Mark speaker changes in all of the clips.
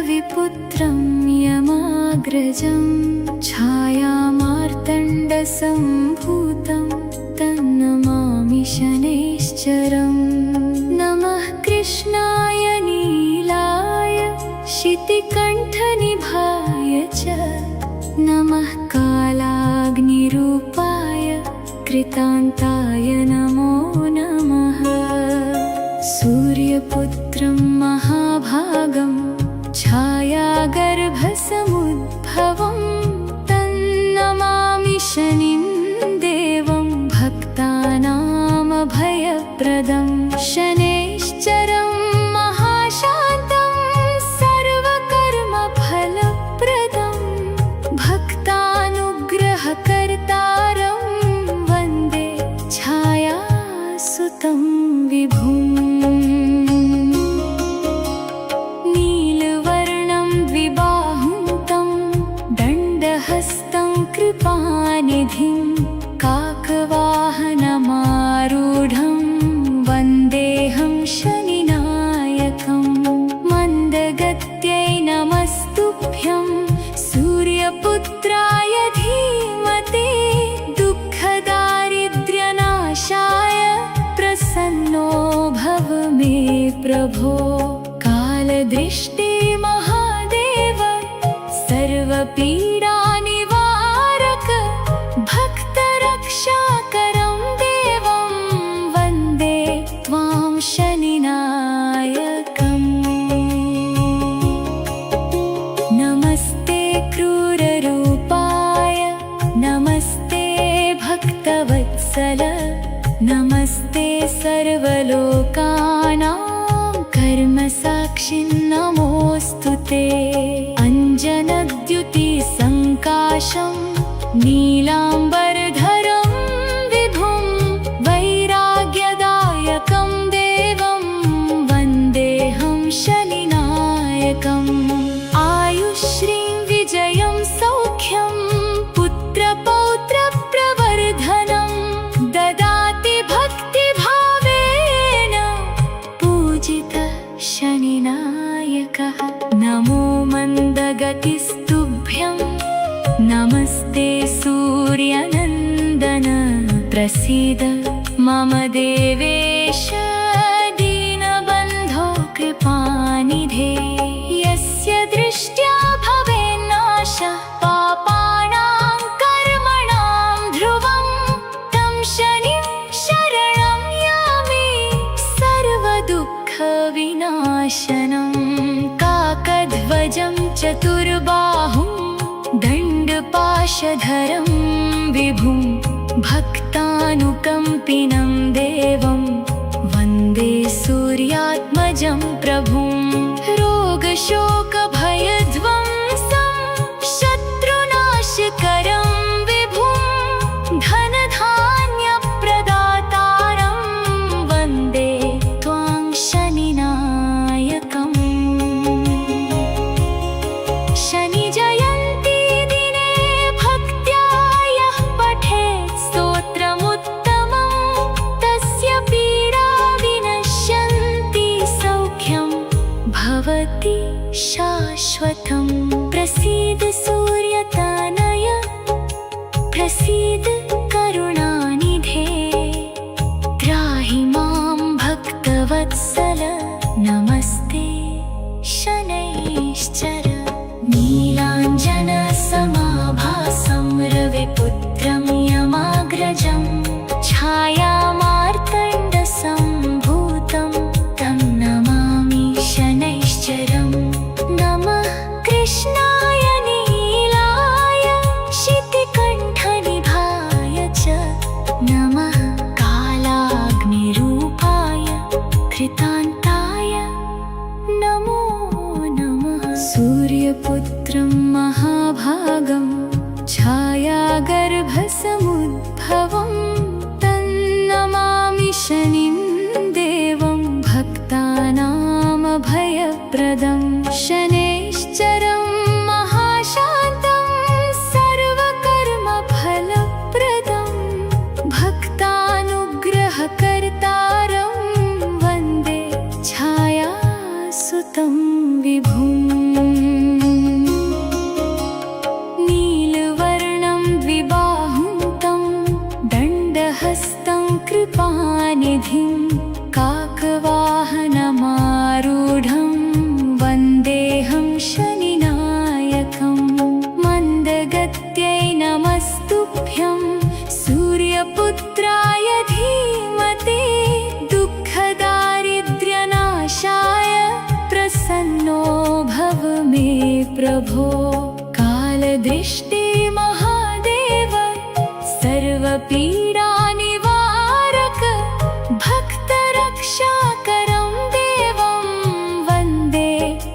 Speaker 1: रविपुत्रं यमाग्रजं छायामार्तण्डसम्भूतं तन्नमामि शनैश्चरम्। नमः कृष्णाय नीलाय शितिकण्ठनिभाय च नमः कालाग्निरूपाय कृतान्ताय नमो नमः। सूर्यपुत्रं महाभागं छायागर्भसमुद्भवं तन्नमामि शनिं देवं भक्तानामभयप्रदं। शनैश्चरं महाशान्तं सर्वकर्मफलप्रदं भक्तानुग्रहकर्तारं वन्दे छायासुतं विभुम्। कृपानिधिं काकवाहनमारूढं वन्देऽहं शनिनायकं। मन्दगत्यै नमस्तुभ्यं सूर्यपुत्राय धीमते दुःखदारिद्र्यनाशाय प्रसन्नो भव मे प्रभो। कालदृष्टे महादेव सर्वपीडा भक्तरक्षाकरं देवं वन्दे त्वां शनिनायकम्। नमस्ते क्रूररूपाय नमस्ते भक्तवत्सल नमस्ते सर्वलोकानां कर्मसाक्षिन् नमोऽस्तु ते। अञ्जनद्युतिसङ्काशं नीलाम्बरधरं विभुं वैराग्यदायकं देवं वन्देऽहं शनिनायकम्। आयुश्रीं विजयं सौख्यं पुत्रपौत्रप्रवर्धनं ददाति भक्तिभावेन पूजितः शनिनायकः। नमो मन्दगतिस्तुभ्यं नमस्ते सूर्यनन्दन प्रसीद मम देवेश दीनबन्धो कृपानिधे। यस्य दृष्ट्या भवेन्नाशः पापानां कर्मणां ध्रुवं तं शनिं शरणं यामि सर्वदुःखविनाशनं। काकध्वजं चतुर्बाहुं दण्डपाशधरं विभुं भक्तानुकम्पिनं देवं वन्दे सूर्यात्मजं प्रभुं। रोगशोकभयध्वंसं शत्रुनाशकरं विभुं धनधान्यप्रदातारं वन्दे त्वां शनिनायकम्। शनिजयन्ती दिने भक्त्या यः पठेत् स्तोत्रमुत्तमं तस्य पीडा विनश्यन्ति सौख्यं भवति शाश्वतं। प्रसीद सूर्यतनय प्रसीद करुणानिधे त्राहि मां भक्तवत्सल नमस्ते शनैश्चर। नीलाञ्जनसमाभासं रविपुत्रं यमाग्रजं छायामार्तण्डसम्भूतं तं नमामि शनैश्चरम्। नमः कृष्णाय नीलाय शितिकण्ठनिभाय च नमः कालाग्निरूपाय कृतान्ताय नमो नमः। सूर्यपुत्रं महाभागं छायागर्भसमुद्भवम् कृपानिधिं काकवाहनमारूढं वन्देऽहं शनिनायकं मन्दगत्यै नमस्तुभ्यं सूर्यपुत्राय धीमते दुःखदारिद्र्यनाशाय प्रसन्नो भव मे प्रभो कालदृष्टे महादेव सर्वपीडानिवारक भक्तरक्षाकरं देवं वन्दे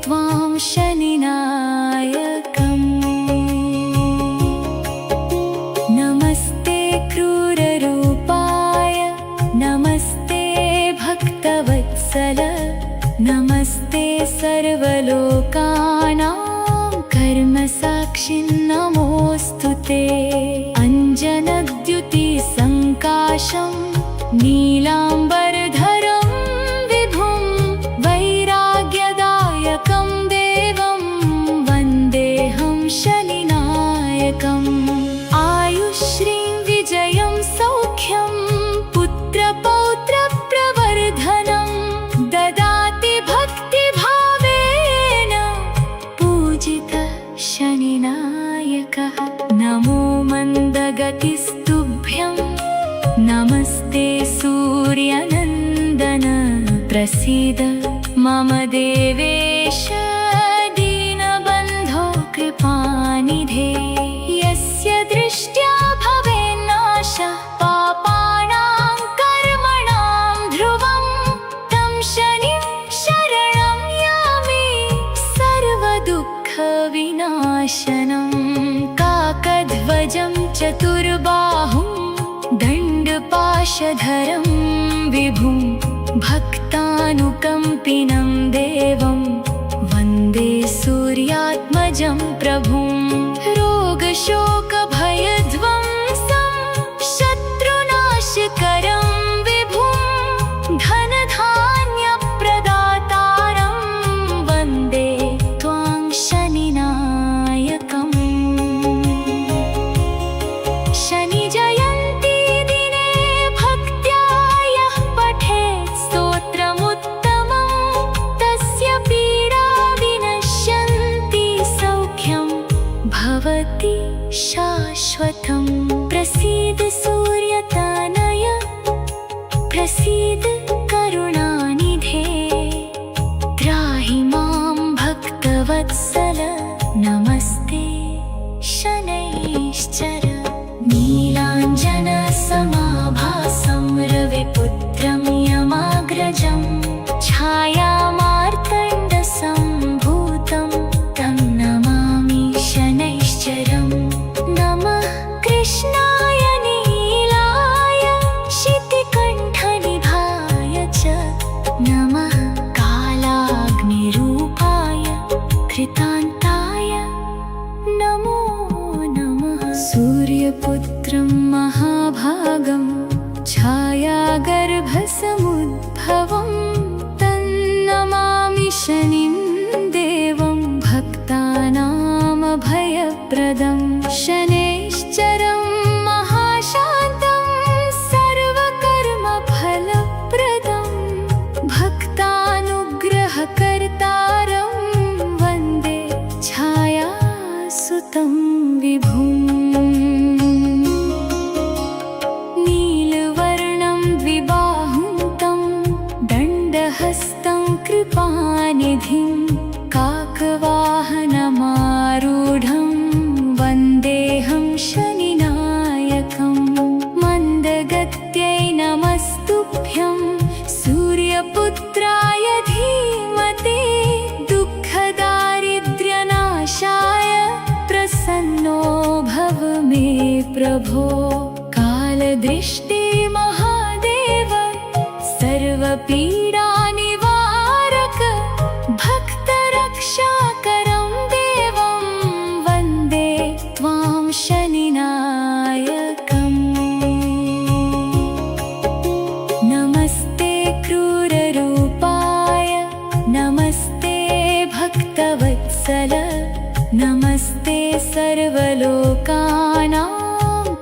Speaker 1: त्वां शनिनायकम् नमस्ते क्रूररूपाय नमस्ते भक्तवत्सल नमस्ते सर्वलोकानां कर्मसाक्षिन् नमोऽस्तु ते अञ्जनद्युतिसङ्काशं नीलाम्बरधरं विभुं वैराग्यदायकं देवं वन्देऽहं शनिनायकम् आयुश्रीं विजयं सौख्यं पुत्रपौत्रप्रवर्धनं ददाति भक्तिभावेन पूजितः शनिनायकः नमो मन्दगतिस्तुभ्यं नमस्ते सूर्यनन्दन प्रसीद मम देवेश दीनबन्धो कृपानिधे यस्य दृष्ट्या भवेन्नाशः पापानां कर्मणां ध्रुवं तं शनिं शरणं यामि सर्वदुःखविनाशनं काकध्वजं चतुर्बाहुं दण्डपाशधरं विभुं भक्तानुकम्पिनं देवं वन्दे सूर्यात्मजं प्रभुं रोगशोकभयध्वंसं शत्रुनाशकरं विभुं धनधान्यप्रदातारं वन्दे त्वां शनिनायकम् शनिजयन्ती दिने भक्त्या यः पठेत् स्तोत्रमुत्तमं तस्य पीडा विनश्यन्ति सौख्यं भवति शाश्वतं प्रसीद सूर्यतनय प्रसीद करुणानिधे त्राहि मां भक्तवत्सल नमस्ते शनैश्चर नीलाञ्जनसमाभासं रविपुत्रं यमाग्रजं छायामार्तण्डसम्भूतं तं नमामि शनैश्चरं नमः कृष्णाय नीलाय शितिकण्ठनिभाय च नमः कालाग्निरूपाय कृतान्ताय नमो नमः सूर्यपुत्रं महाभागं छायागर्भसमुद्भवं तन्नमामि शनिं देवं भक्तानामभयप्रदं शनैश्चरं महाशान्तं सर्वकर्मफलप्रदं भक्तानुग्रहकर्तारं वन्दे छायासुतं विभुम् नीलवर्णं द्विबाहुं तं दण्डहस्तं कृपानिधिं काकवाहनमारूढं वन्देऽहं शनिनायकं मन्दगत्यै नमस्तुभ्यं सूर्यपुत्राय धीमते दुःखदारिद्र्यनाशाय प्रसन्नो भव मे प्रभो कालदृष्टे महादेव सर्वपीडानिवारक भक्तरक्षाकरं देवं वन्दे त्वां शनिनायकम् नमस्ते क्रूररूपाय नमस्ते भक्तवत्सल नमस्ते सर्वलोकानां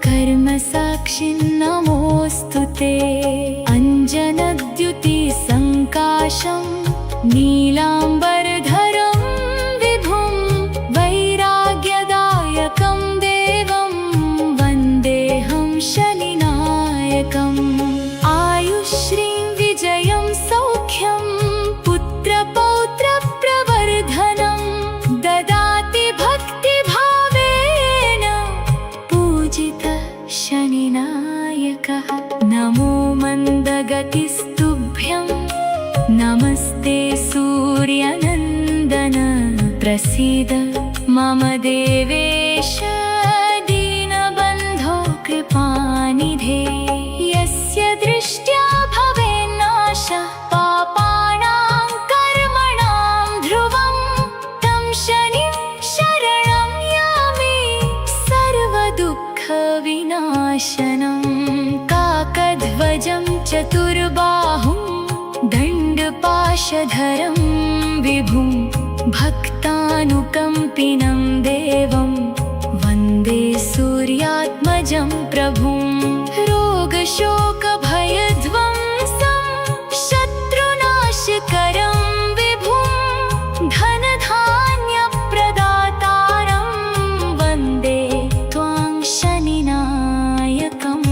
Speaker 1: कर्मसा कर्मसाक्षिन्नमोऽस्तु ते अञ्जनद्युतिसङ्काशं नीलाम्बरधरं विभुं वैराग्यदायकं देवं वन्देऽहं शनिनायकम् आयुश्रीं विजयं सौख्यं पुत्रपौत्रप्रवर्धनं ददाति भक्तिभावेन पूजितः शनिनायकः नमो मन्दगतिस्तुभ्यं नमस्ते सूर्यनन्दन प्रसीद मम देवेश दीनबन्धो कृपानिधे यस्य दृष्ट्या भवेन्नाशः पापानां कर्मणां ध्रुवं तं शनिं शरणं यामि सर्वदुःखविनाशनं काकध्वजं चतुर्बाहुं दण्डपाशधरं विभुं भक्तानुकम्पिनं देवं वन्दे सूर्यात्मजं प्रभुं रोगशोकभयध्वंसं शत्रुनाशकरं विभुं धनधान्यप्रदातारं वन्दे त्वां शनिनायकम्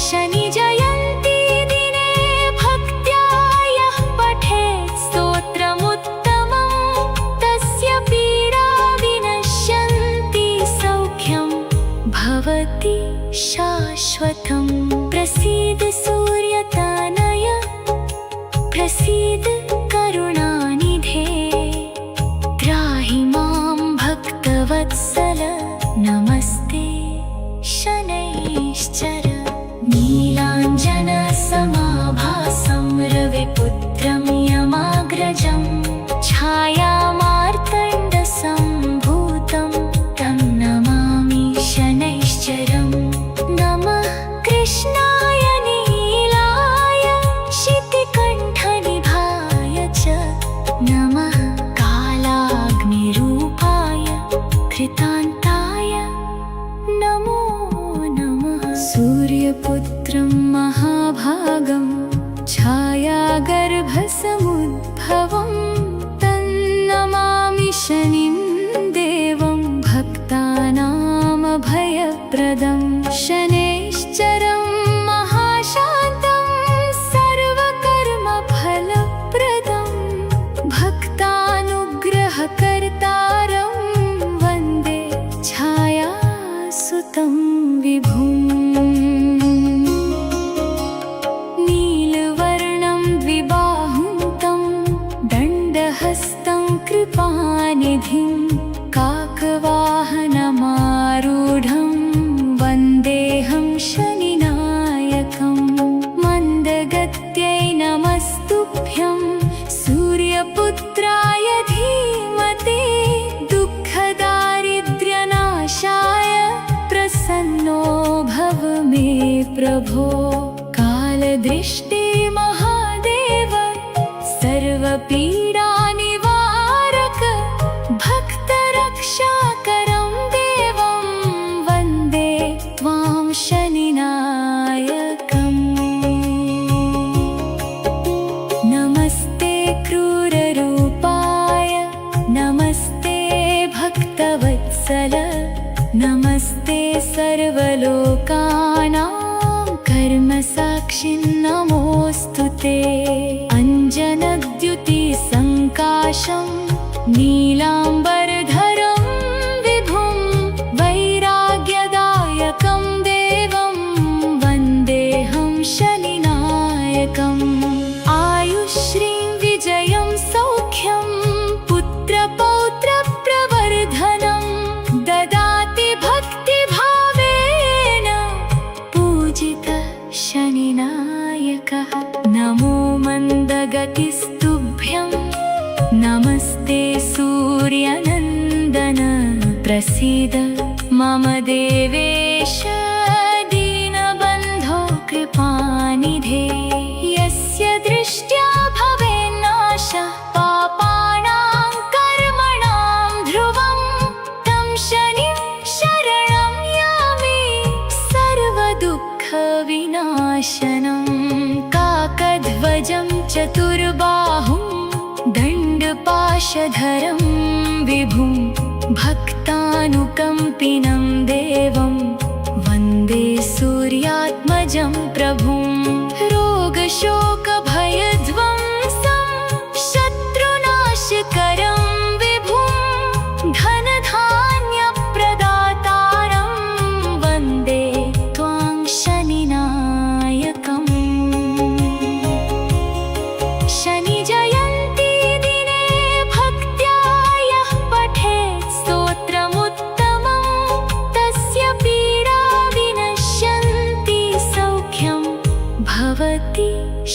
Speaker 1: शनिजयन्ती दिने भक्त्या यः पठेत् स्तोत्रमुत्तमं तस्य पीडा विनश्यन्ति सौख्यं भवति शाश्वतं प्रसीद सूर्यतनय प्रसीद करुणानिधे त्राहि मां भक्तवत्सल नमस्ते शनैश्चर नीलाञ्जनसमाभासं रविपुत्रं यमाग्रजं छायामार्तण्डसम्भूतं तं नमामि शनैश्चरम् नमः कृष्णाय नीलाय शितिकण्ठनिभाय च नमः कालाग्निरूपाय कृतान्ताय नमो नमः सूर्यपुत्रं महाभागं छायागर्भसमुद्भवं तन्नमामि शनिं देवं भक्तानामभयप्रदं शनैश्चरं महाशान्तं सर्वकर्मफलप्रदं भक्तानुग्रहकर्तारं वन्दे छायासुतं विभुम् नीलवर्णं द्विबाहुं तं दण्डहस्तं कृपानिधिं काकवाहनमारूढं वन्देऽहं शनिनायकं मन्दगत्यै नमस्तुभ्यं सूर्यपुत्राय धीमते दुःखदारिद्र्यनाशाय प्रसन्नो भव मे प्रभो कालदृष्टे महादेव सर्वपीडानिवारक भक्तरक्षाकरं देवं वन्दे त्वां शनिनायकम् नमस्ते क्रूररूपाय नमस्ते भक्तवत्सल नमस्ते सर्वलोकानां कर्मसाक्षिन्नमोऽस्तु ते अञ्जनद्युतिसङ्काशं नीलाम्बरधरं विभुं वैराग्यदायकं देवं वन्देऽहं शनिनायकम् आयुश्रीं विजयं सौख्यं पुत्रपौत्रप्रवर्धनं ददाति भक्तिभावेन पूजितः शनिनायकः नमो मन्दगतिस्तुभ्यं नमस्ते सूर्यनन्दन प्रसीद मम देवेश दीनबन्धो कृपानिधे यस्य दृष्ट्या भवेन्नाशः पापानां कर्मणां ध्रुवं तं शनिं शरणं यामि विनाशनं काकध्वजं चतुर्बाहुं दण्डपाशधरं विभुं भक्तानुकम्पिनं देवं वन्दे सूर्यात्मजं प्रभुं रोगशोकभयध्वंसं शत्रुनाशकरं विभुं धनधान्यप्रदातारं वन्दे त्वां शनिनायकम् शनिजयन्ती दिने भक्त्या यः पठेत् स्तोत्रमुत्तमं तस्य पीडा विनश्यन्ति सौख्यं भवति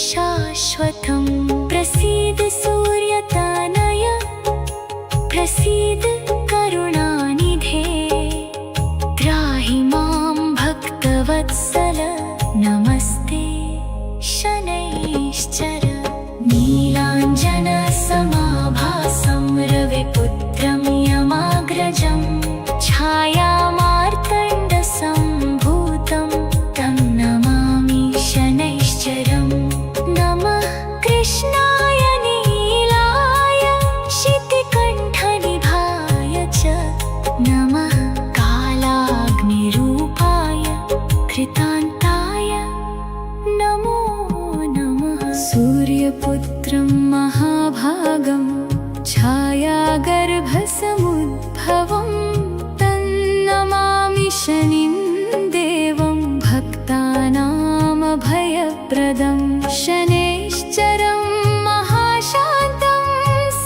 Speaker 1: शाश्वतं प्रसीद सूर्यतनय प्रसीद करुणानिधे त्राहि मां भक्तवत्सल नमस्ते शनैश्चर नीलाञ्जनसमाभासं रविपुत्रं यमाग्रजं छायामार्तण्डसम्भूतं तं नमामि शनैश्चरं नमः कृष्णाय नीलाय शितिकण्ठनिभाय च नमः कालाग्निरूपाय कृतान्ताय नमो नमः सूर्यपुत्रं महाभागं छायागर्भसमुद्भवं तन्नमामि शनिं देवं भक्तानामभयप्रदं शनैश्चरं महाशान्तं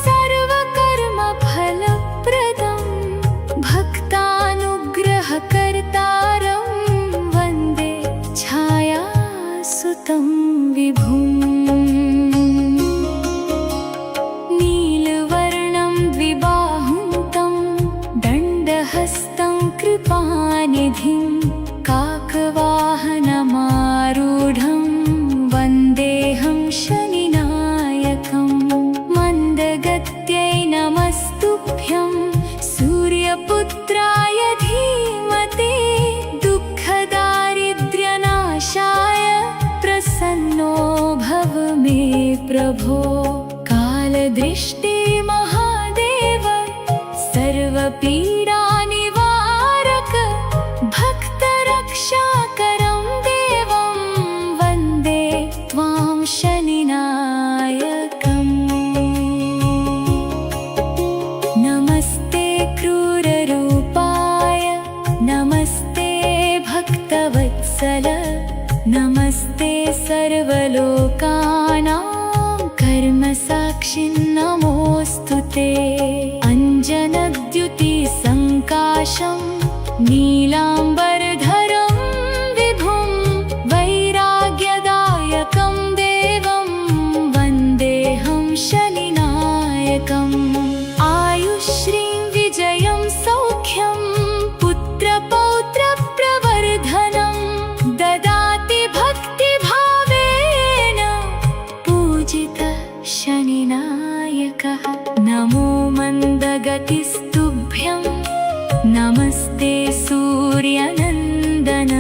Speaker 1: सर्वकर्मफलप्रदं भक्तानुग्रहकर्तारं वन्दे छायासुतं विभुम् नीलवर्णं द्विबाहुं तं दण्डहस्तं कृपानिधिं काकवाहनमारूढं वन्देऽहं शनिनायकं मन्दगत्यै नमस्तुभ्यं सूर्यपुत्राय धीमते दुःखदारिद्र्यनाशाय प्रसन्नो भव मे प्रभो कालदृष्टे महादेव सर्वपीडानिवारक भक्तरक्षाकरं देवं वन्दे त्वां शनिनायकम् नमस्ते क्रूररूपाय नमस्ते भक्तवत्सल नमस्ते सर्वलोकानां कर्मसाक्षिन् नमोऽस्तु ते अञ्जनद्युतिसङ्काशं नीलाम्बरधरं विभुं वैराग्यदायकं देवं वन्देऽहं शनिनायकम् आयुश्रीं विजयं सौख्यं पुत्रपौत्रप्रवर्धनं ददाति भक्तिभावेन पूजितः शनिनायकः नमो मन्दगतिस्तुभ्यं नमस्ते सूर्यनन्दन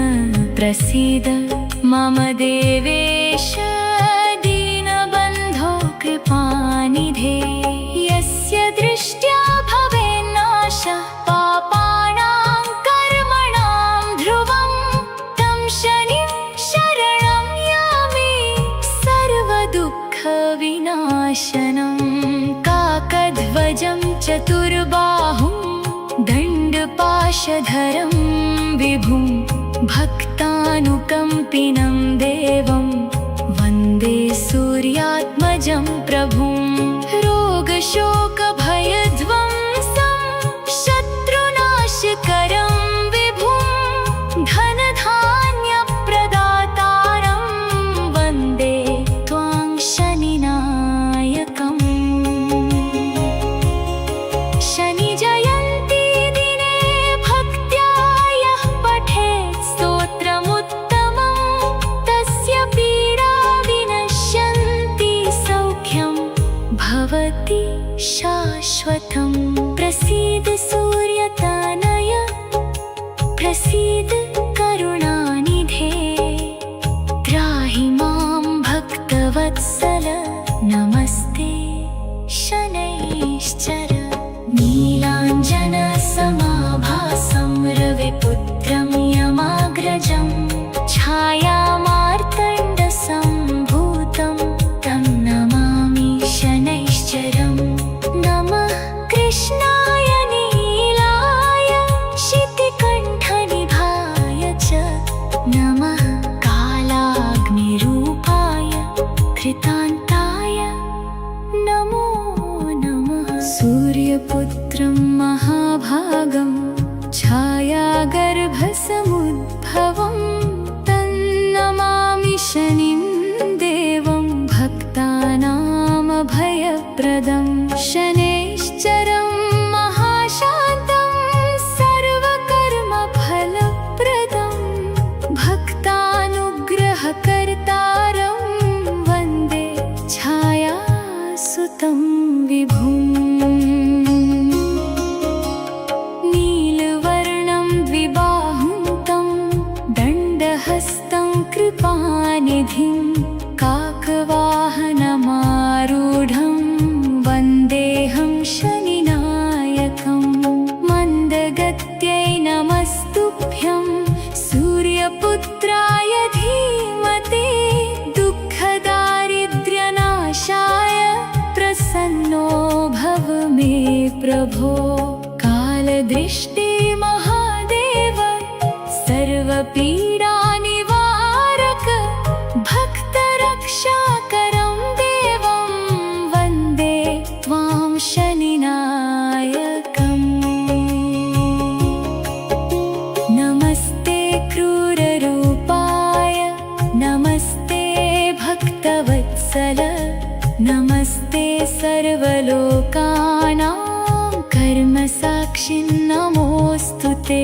Speaker 1: प्रसीद मम देवेश दीनबन्धो कृपानिधे यस्य दृष्ट्या भवेन्नाशः पापानां कर्मणां ध्रुवं तं शनिं शरणं यामि सर्वदुःखविनाशनं काकध्वजं चतुर्बाहुं दण्डपाशधरं विभुं भक्तानुकम्पिनं देवं वन्दे सूर्यात्मजं प्रभुं रोगशोकभयध्वंसं शत्रुनाशकरं विभुं धनधान्यप्रदातारं वन्दे त्वां शनिनायकम् शनिजयन्ती दिने भक्त्या यः पठेत् स्तोत्रमुत्तमं तस्य पीडा विनश्यन्ति सौख्यं भवति शाश्वतं प्रसीद सूर्यतनय प्रसीद करुणानिधे सूर्यपुत्राय धीमते दुःखदारिद्र्यनाशाय प्रसन्नो भव मे प्रभो। कालदृष्टे महादेव सर्वपीडानिवारक भक्तरक्षाकरं देवं वन्दे त्वां शनिनायकम्। नमस्ते क्रूररूपाय नमस्ते भक्तवत्सल नमस्ते सर्वलोकानां कर्मसाक्षिन् नमोऽस्तु ते।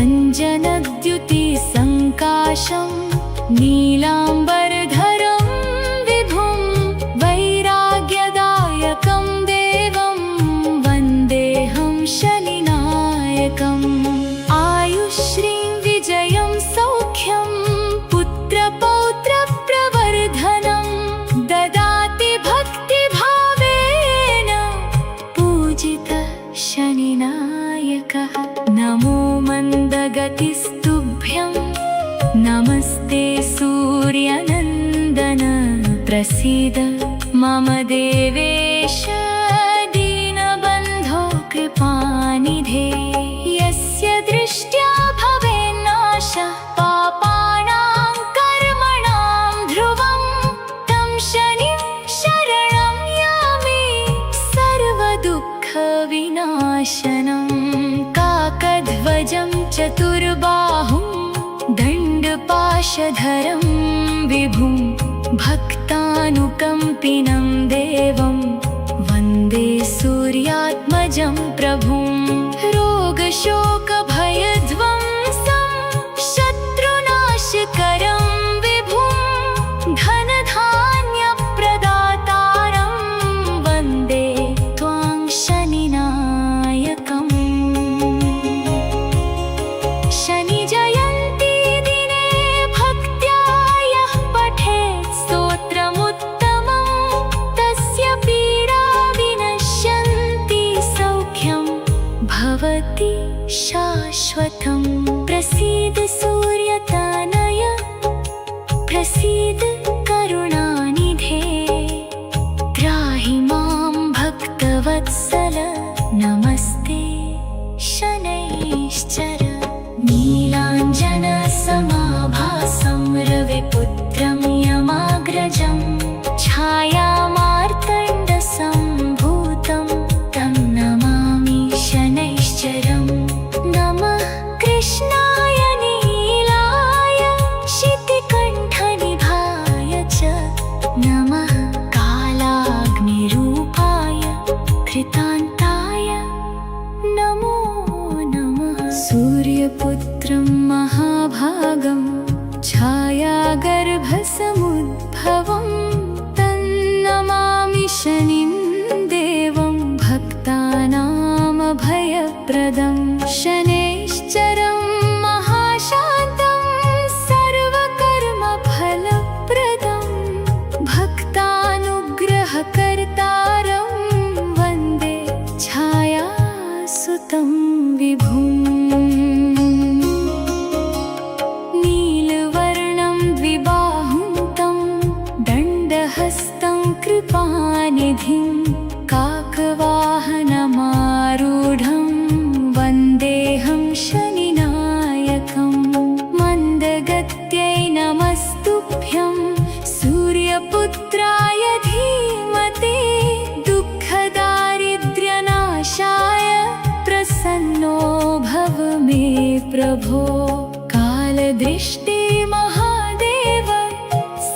Speaker 1: अञ्जनद्युतिसङ्काशं नीलाम्बरधरं विभुं वैराग्यदायकं देवं वन्देऽहं शनिनायकम्। आयुश्रीं विजयं सौख्यं पुत्रपौत्रप्रवर्धनं ददाति भक्तिभावेन पूजितः शनिनायकः। नमो मन्दगतिस्तुभ्यं नमस्ते सूर्यनन्दन प्रसीद मम देवेश दीनबन्धो कृपानिधे। यस्य दृष्ट्या भवेन्नाशः पापानां कर्मणां ध्रुवं तं शनिं शरणं यामि सर्वदुःखविनाशनं। काकध्वजं चतुर्बाहुं दण्डपाशधरं विभुं भक्तानुकम्पिनं देवं वन्दे सूर्यात्मजं प्रभुं। रोगशोकभयध्वंसं शत्रुनाशकरं विभुं धनधान्यप्रदातारं वन्दे त्वां शनिनायकम्। शनिजयन्ती दिने भक्त्या यः पठेत् स्तोत्रमुत्तमं तस्य पीडा विनश्यन्ति सौख्यं भवति शाश्वतं। प्रसीद सूर्यतनय प्रसीद करुणानिधे त्राहि मां भक्तवत्सल नमस्ते शनैश्चर। नीलाञ्जनसमाभासं रविपुत्रं यमाग्रजं छायामार्तण्डसम्भूतं तं नमामि शनैश्चरम्। नमः कृष्णाय नीलाय शितिकण्ठनिभाय च नमः कालाग्निरूपाय कृतान्ताय नमो नमः। सूर्यपुत्रं महाभागं छायागर्भसमुद्भवं तन्नमामि शनिं देवं भक्तानामभयप्रदं। शनैश्चरं महाशान्तं सर्वकर्मफलप्रदं भक्तानुग्रहकर्तारं वन्दे छायासुतं विभुम्। नीलवर्णं द्विबाहुं तं दण्डहस्तं कृपानिधिं काकवाहनमारूढं वन्देऽहं शनिनायकम्। मन्दगत्यै नमस्तुभ्यं सूर्यपुत्राय धीमते दुःखदारिद्र्यनाशाय प्रसन्नो भव मे प्रभो। कालदृष्टे महादेव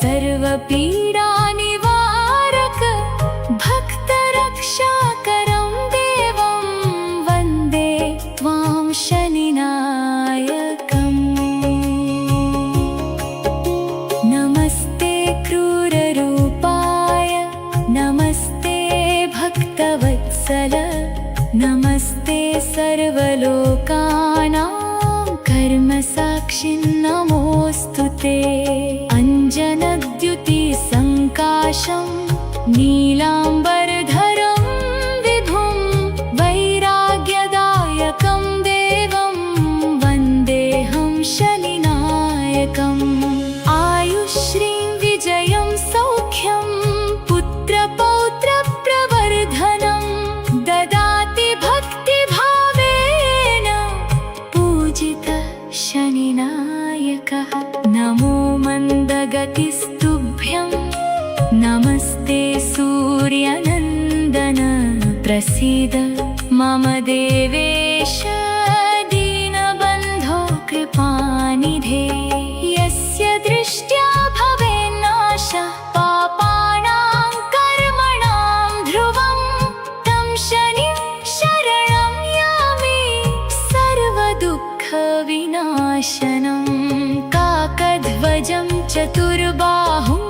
Speaker 1: सर्वपीडानिवारक भक्तरक्षाकरं देवं वन्दे त्वां शनिनायकम्। नमस्ते क्रूररूपाय नमस्ते भक्तवत्सल नमस्ते सर्वलोकानां कर्मसाक्षिन् नमोऽस्तु ते। अञ्जनद्युतिसङ्काशं नीलाम्बरधरं विभुं वैराग्यदायकं देवं वन्देऽहं शनिनायकम्। शनिनायकम् आयुश्रीं विजयं सौख्यं पुत्रपौत्रप्रवर्धनं ददाति भक्तिभावेन पूजितः शनिनायकः नमो मन्दगतिस्तुभ्यं नमस्ते सूर्यनन्दन प्रसीद मम देवेश दीनबन्धो कृपानिधे यस्य दृष्ट्या भवेन्नाशः पापानां कर्मणां ध्रुवं तं शनिं शरणं यामि सर्वदुःखविनाशनं काकध्वजं चतुर्बाहुं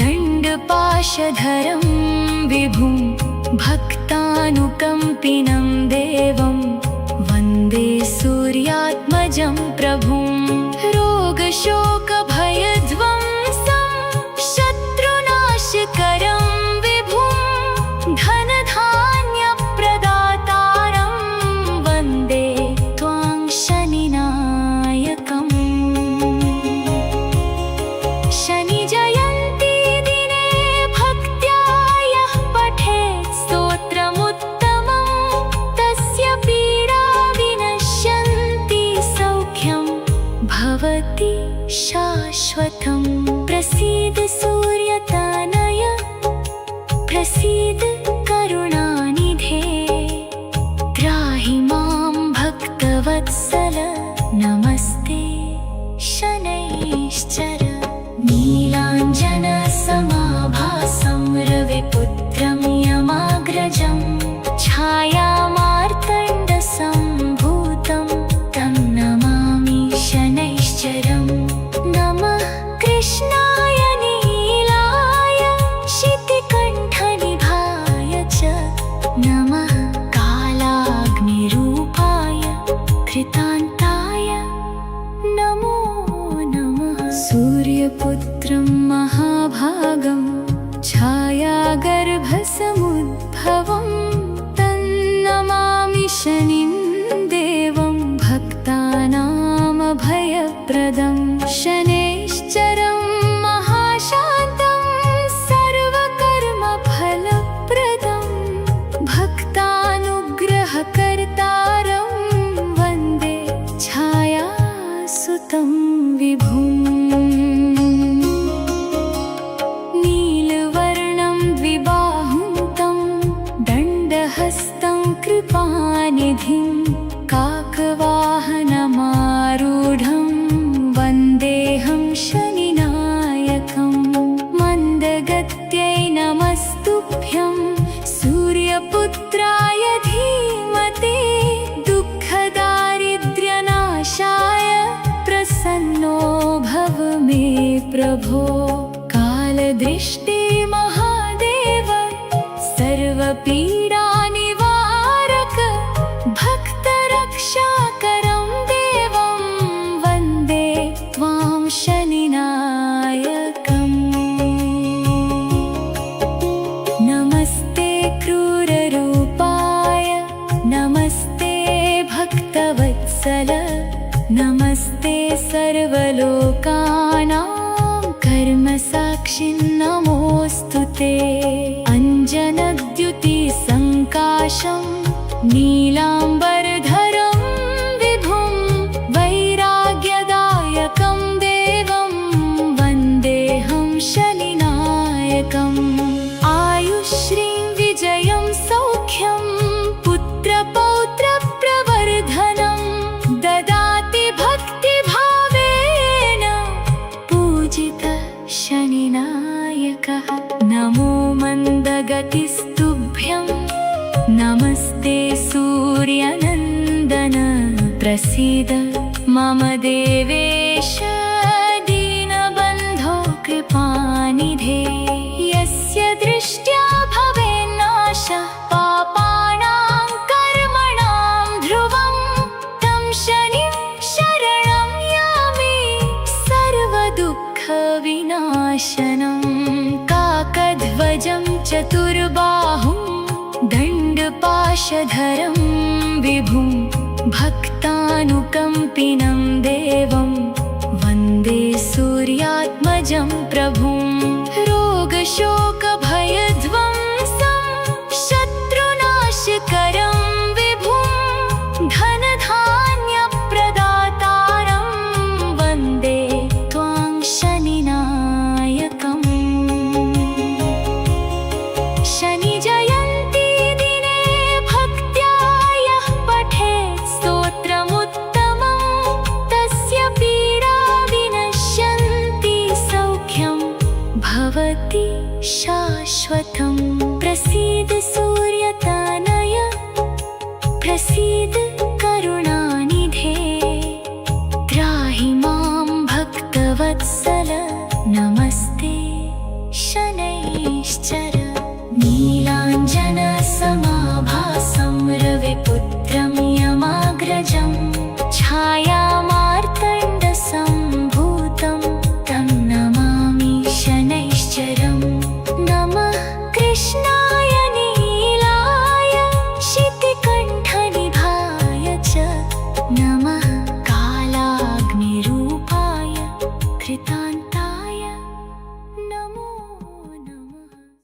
Speaker 1: दण्डपाशधरं विभुं भक्तानुकम्पिनं देवं वन्दे सूर्यात्मजं प्रभुं रोगशोकभयध्वंसं शत्रुनाशकरं विभुं धनधान्यप्रदातारं वन्दे त्वां शनिनायकम् शनिजयन्ती दिने भक्त्या यः पठेत् स्तोत्रमुत्तमं तस्य पीडा विनश्यन्ति सौख्यं भवति शाश्वतं प्रसीद सूर्यतनय प्रसीद करुणानिधे त्राहि मां भक्तवत्सल नमस्ते शनैश्चर नीलाञ्जनसमाभासं रविपुत्रं यमाग्रजं छायामार्तण्डसम्भूतं तं नमामि शनैश्चरं नमः कृष्णाय नीलाय शितिकण्ठनिभाय च नमः कालाग्निरूपाय कृतान्ताय नमो नमः सूर्यपुत्रं महाभागं छायागर्भसमुद्भवं तन्नमामि शनिं देवं भक्तानामभयप्रदं शनैश्चरं महाशान्तं सर्वकर्मफलप्रदं भक्तानुग्रहकर्तारं वन्दे छायासुतं विभुम् नीलवर्णं द्विबाहुं तं दण्डहस्तं कृपानिधिं काकवाहनमारूढं वन्देऽहं शनिनायकं मन्दगत्यै नमस्तुभ्यं सूर्यपुत्राय धीमते दुःखदारिद्र्यनाशाय प्रसन्नो भव मे प्रभो कालदृष्टे महादेव सर्वपीडानिवारक भक्तरक्षाकरं देवं वन्दे त्वां शनिनायकम् नमस्ते क्रूररूपाय नमस्ते भक्तवत्सल नमस्ते सर्वलोकानां कर्मसाक्षिन् नमोऽस्तु ते अञ्जनद्युतिसङ्काशं नीलाम्बरधरं विभुं वैराग्यदायकं देवं वन्देऽहं शनिनायकम् आयुश्रीं विजयं सौख्यं पुत्रपौत्रप्रवर्धनं ददाति भक्तिभावेन पूजितः शनिनायकः नमो मन्दगतिस्तुभ्यं नमस्ते सूर्यनन्दन प्रसीद मम देवेश दीनबन्धो कृपानिधे यस्य दृष्ट्या भवेन्नाशः पापानां कर्मणां ध्रुवं तं शनिं शरणं यामि सर्वदुःखविनाशनं काकध्वजं चतुर्बाहुं दण्डपाशधरं विभुं भक्तानुकम्पिनं देवं वन्दे शत्रुघ्नात्मजं प्रभुं रोगशोकभयध्वंसं शत्रुनाशकरं विभुं धनधान्यप्रदातारं वन्दे त्वां शनिनायकम्। शनिजयन्ती दिने भक्त्या यः पठेत् स्तोत्रमुत्तमं तस्य पीडा विनश्यन्ति सौख्यं भवति शाश्वतम्। प्रसीद सूर्यतनय प्रसीद करुणानिधे त्राहि मां भक्तवत्सल नमस्ते शनैश्चर। नीलाञ्जनसमाभासं रविपुत्रं यमाग्रजं छायामार्तण्डसम्भूतं तं नमामि शनैश्चरं। नमः कृष्णाय नीलाय शितिकण्ठनिभाय च नमः कालाग्निरूपाय कृताञ्जलये।